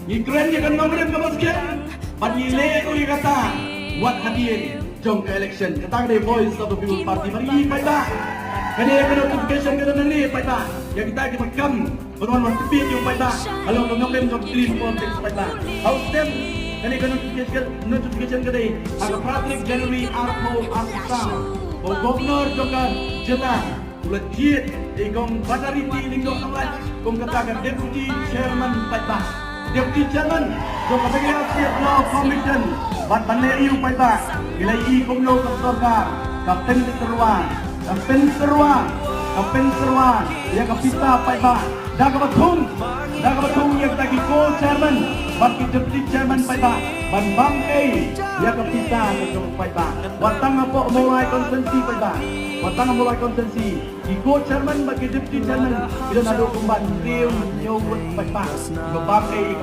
Ngikren ya kan nomor yang kemaskin. Panile uli kata buat hadir jom ke election. Kata ada Voice of the People Party. Mari pada. Kena notification kena nanti pada. Yang kita rekam. Penuan speed yung pada. Kalau nomor jom clean politics pada. House them. Kani ka notification ka day ang Patrick January Arpo Asam o Governor Jokan Jeta legit ikong Badariti Linggo Namat kung katakan Deputy Chairman Paita Deputy Chairman so katagaya State Law Commission bat panayong Paita ilay ikong law kastorka Kapten Serwan ya kapita Paita Dagabatung yang tadi co-chairman bagi deputy chairman Paita ban bangkai ya kapita ke Paita watang apa mulai konsensi Paita watang mulai konsensi di co-chairman bagi deputy chairman kita nado kumban riu nyawut Paita bangkai